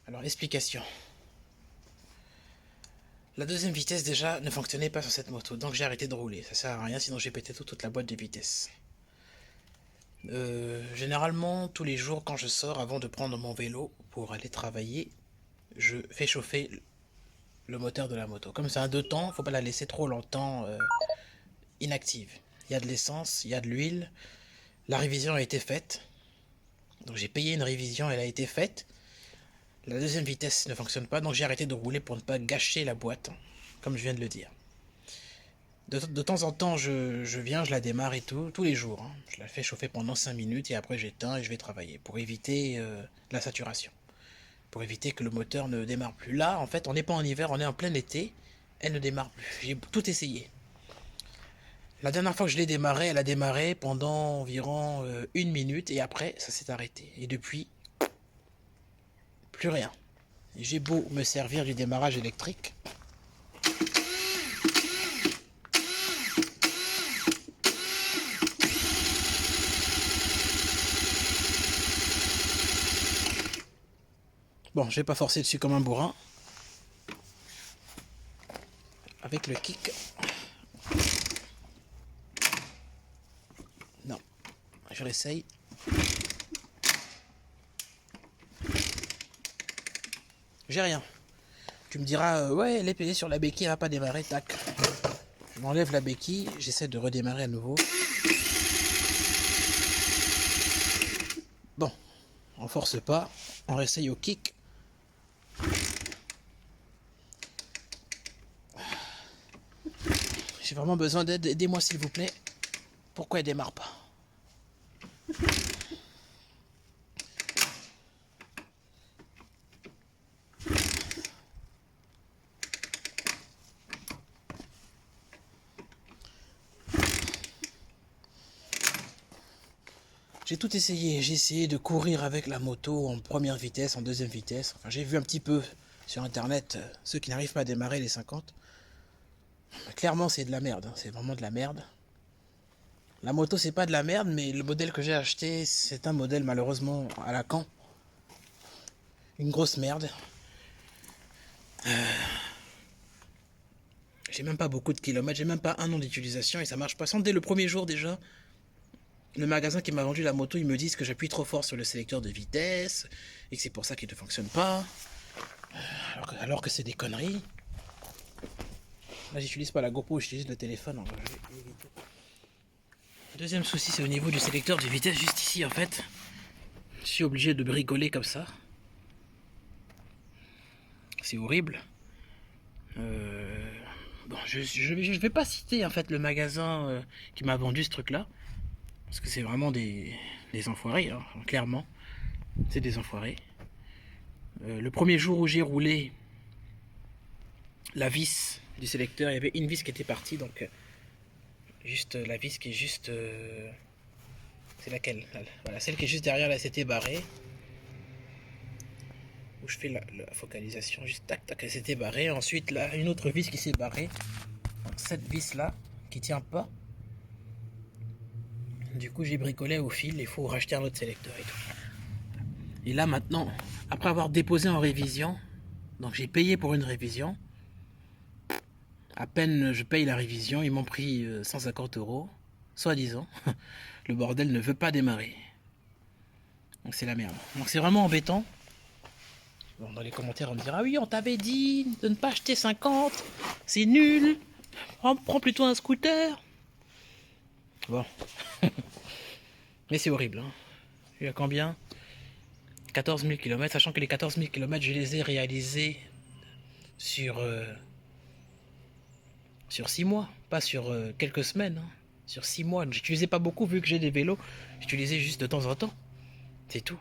Alors, l'explication. La deuxième vitesse déjà ne fonctionnait pas sur cette moto, donc j'ai arrêté de rouler. Ça sert à rien, sinon j'ai pété toute la boîte de vitesse. Généralement, tous les jours quand je sors, avant de prendre mon vélo pour aller travailler, je fais chauffer le moteur de la moto. Comme c'est un deux temps, faut pas la laisser trop longtemps inactive. Il y a de l'essence, il y a de l'huile. La révision a été faite. Donc j'ai payé une révision, elle a été faite. La deuxième vitesse ne fonctionne pas, donc j'ai arrêté de rouler pour ne pas gâcher la boîte, comme je viens de le dire. De temps en temps, je viens, je la démarre et tout, tous les jours. Hein. Je la fais chauffer pendant 5 minutes et après j'éteins et je vais travailler pour éviter la saturation. Pour éviter que le moteur ne démarre plus. Là, en fait, on n'est pas en hiver, on est en plein été, elle ne démarre plus. J'ai tout essayé. La dernière fois que je l'ai démarré, elle a démarré pendant environ 1 minute et après, ça s'est arrêté. Et depuis, plus rien. J'ai beau me servir du démarrage électrique. Bon, je vais pas forcer dessus comme un bourrin. Avec le kick. Non, je réessaye. J'ai rien. Tu me diras, ouais, elle est payée sur la béquille, elle va pas démarrer, tac. Je m'enlève la béquille, j'essaie de redémarrer à nouveau. Bon, on force pas, on réessaye au kick. J'ai vraiment besoin d'aide, aidez-moi s'il vous plaît. Pourquoi elle démarre pas? J'ai tout essayé, j'ai essayé de courir avec la moto en première vitesse, en deuxième vitesse. Enfin, j'ai vu un petit peu sur internet ceux qui n'arrivent pas à démarrer les 50. Clairement, c'est de la merde, hein. C'est vraiment de la merde. La moto, c'est pas de la merde, mais le modèle que j'ai acheté, c'est un modèle malheureusement à la can. Une grosse merde. J'ai même pas beaucoup de kilomètres, j'ai même pas un an d'utilisation et ça marche pas. Sans dès le premier jour déjà, le magasin qui m'a vendu la moto, ils me disent que j'appuie trop fort sur le sélecteur de vitesse et que c'est pour ça qu'il ne fonctionne pas. Alors que c'est des conneries. Là, j'utilise pas la GoPro, j'utilise le téléphone. Le deuxième souci, c'est au niveau du sélecteur de vitesse, juste ici en fait. Je suis obligé de bricoler comme ça. C'est horrible. Bon, je vais pas citer en fait le magasin qui m'a vendu ce truc-là. Parce que c'est vraiment des enfoirés, hein, clairement. C'est des enfoirés. Le premier jour où j'ai roulé, la vis du sélecteur, il y avait une vis qui était partie, donc juste la vis qui est juste... c'est laquelle? Voilà, celle qui est juste derrière là, s'était barrée. Où je fais la focalisation, juste tac tac, elle s'était barrée. Ensuite là, une autre vis qui s'est barrée. Cette vis là, qui tient pas. Du coup j'ai bricolé au fil, il faut racheter un autre sélecteur et tout. Et là maintenant, après avoir déposé en révision, donc j'ai payé pour une révision. À peine je paye la révision, ils m'ont pris 150 €, soi-disant. Le bordel ne veut pas démarrer. Donc c'est la merde. Donc c'est vraiment embêtant. Bon, dans les commentaires on me dira, ah oui on t'avait dit de ne pas acheter 50, c'est nul, prends plutôt un scooter. Bon. Mais c'est horrible. Hein. Il y a combien? 14 000 km, sachant que les 14 000 km, je les ai réalisés sur 6 mois, pas sur quelques semaines. Hein. Sur 6 mois. J'utilisais pas beaucoup vu que j'ai des vélos. J'utilisais juste de temps en temps. C'est tout.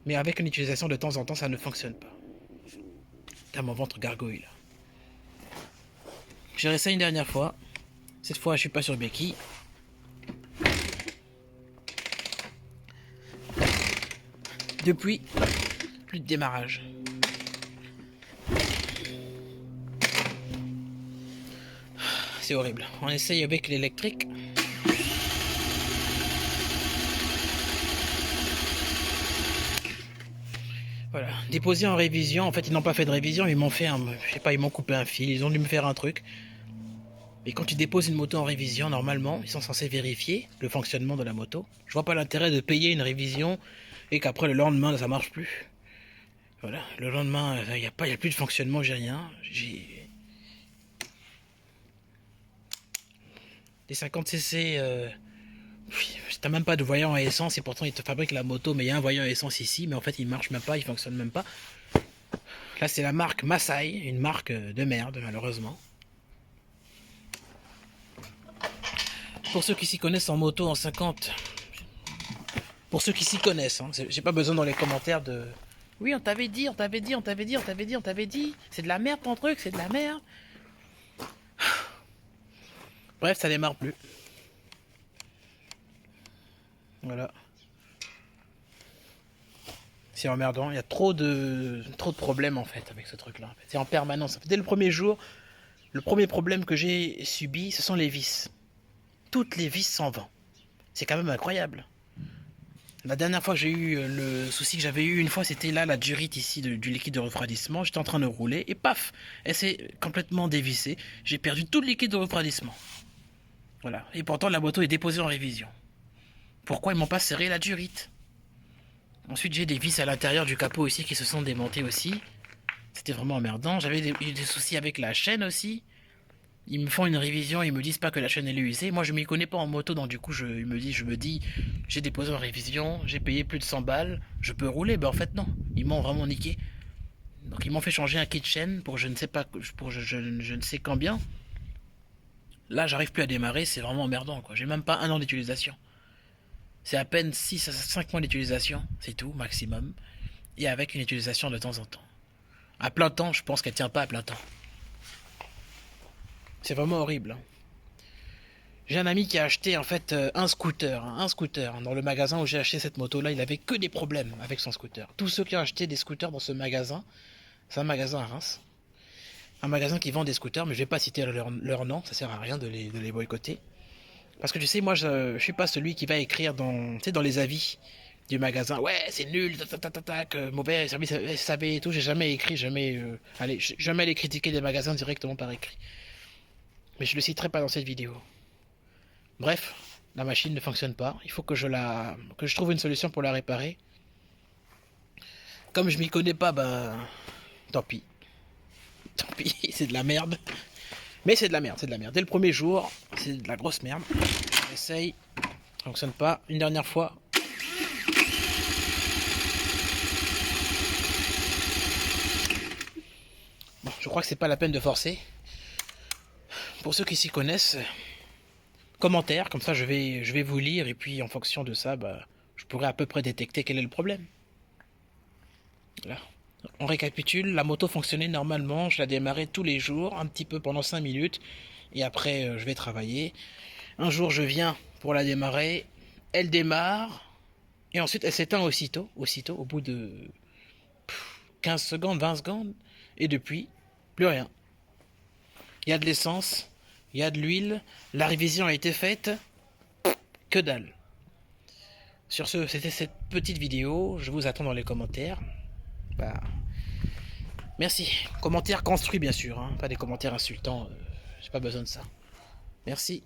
Mais avec une utilisation de temps en temps, ça ne fonctionne pas. Là, mon ventre gargouille là. J'ai réessayé une dernière fois. Cette fois, je suis pas sur béquille. Depuis, plus de démarrage. C'est horrible. On essaye avec l'électrique. Voilà, déposé en révision. En fait, ils n'ont pas fait de révision, ils m'ont fait je sais pas, ils m'ont coupé un fil, ils ont dû me faire un truc. Mais quand tu déposes une moto en révision, normalement, ils sont censés vérifier le fonctionnement de la moto. Je vois pas l'intérêt de payer une révision et qu'après le lendemain, ça marche plus. Voilà, le lendemain, il n'y a plus de fonctionnement, j'ai rien. Les 50cc, t'as même pas de voyant à essence et pourtant ils te fabriquent la moto, mais il y a un voyant à essence ici, mais en fait il marche même pas, il fonctionne même pas. Là c'est la marque Masai, une marque de merde malheureusement. Pour ceux qui s'y connaissent en moto en 50, pour ceux qui s'y connaissent, hein, j'ai pas besoin dans les commentaires de... Oui, on t'avait dit, on t'avait dit, on t'avait dit, on t'avait dit, on t'avait dit, c'est de la merde ton truc, c'est de la merde. Bref, ça démarre plus. Voilà. C'est emmerdant, il y a trop de problèmes en fait avec ce truc là. C'est en permanence. Dès le premier jour, le premier problème que j'ai subi, ce sont les vis. Toutes les vis s'en vont. C'est quand même incroyable. La dernière fois que j'ai eu le souci que j'avais eu une fois, c'était là la durite ici du liquide de refroidissement. J'étais en train de rouler et paf, elle s'est complètement dévissée. J'ai perdu tout le liquide de refroidissement. Voilà. Et pourtant la moto est déposée en révision. Pourquoi ils m'ont pas serré la durite? Ensuite j'ai des vis à l'intérieur du capot aussi qui se sont démontées aussi. C'était vraiment emmerdant. J'avais eu des soucis avec la chaîne aussi. Ils me font une révision, ils me disent pas que la chaîne elle est usée. Moi je m'y connais pas en moto, donc du coup je me dis, j'ai déposé en révision, j'ai payé plus de 100 balles, je peux rouler. Ben en fait non, ils m'ont vraiment niqué. Donc ils m'ont fait changer un kit de chaîne pour je ne sais pas, pour je ne sais combien. Là j'arrive plus à démarrer, c'est vraiment emmerdant quoi. J'ai même pas un an d'utilisation. C'est à peine 6 à 5 mois d'utilisation, c'est tout, maximum. Et avec une utilisation de temps en temps. À plein temps, je pense qu'elle tient pas à plein temps. C'est vraiment horrible. J'ai un ami qui a acheté en fait un scooter. Dans le magasin où j'ai acheté cette moto là, il avait que des problèmes avec son scooter. Tous ceux qui ont acheté des scooters dans ce magasin, c'est un magasin à Reims. Un magasin qui vend des scooters, mais je vais pas citer leur nom, ça sert à rien de les boycotter. Parce que tu sais, moi je suis pas celui qui va écrire dans les avis du magasin. Ouais, c'est nul, mauvais service SAV et tout. J'ai jamais écrit, jamais aller critiquer des magasins directement par écrit. Mais je le citerai pas dans cette vidéo. Bref, la machine ne fonctionne pas. Il faut que je trouve une solution pour la réparer. Comme je m'y connais pas, ben tant pis. Tant pis, c'est de la merde. Mais c'est de la merde, c'est de la merde. Dès le premier jour, c'est de la grosse merde. J'essaye, ça fonctionne pas. Une dernière fois. Bon, je crois que c'est pas la peine de forcer. Pour ceux qui s'y connaissent, commentaires, comme ça je vais vous lire et puis en fonction de ça, bah, je pourrai à peu près détecter quel est le problème. Voilà. On récapitule, la moto fonctionnait normalement, je la démarrais tous les jours, un petit peu pendant 5 minutes, et après je vais travailler. Un jour je viens pour la démarrer, elle démarre, et ensuite elle s'éteint aussitôt, au bout de 15 secondes, 20 secondes, et depuis, plus rien. Il y a de l'essence, il y a de l'huile, la révision a été faite, que dalle. Sur ce, c'était cette petite vidéo, je vous attends dans les commentaires. Bah, merci. Commentaires construits bien sûr, hein, pas des commentaires insultants, j'ai pas besoin de ça. Merci.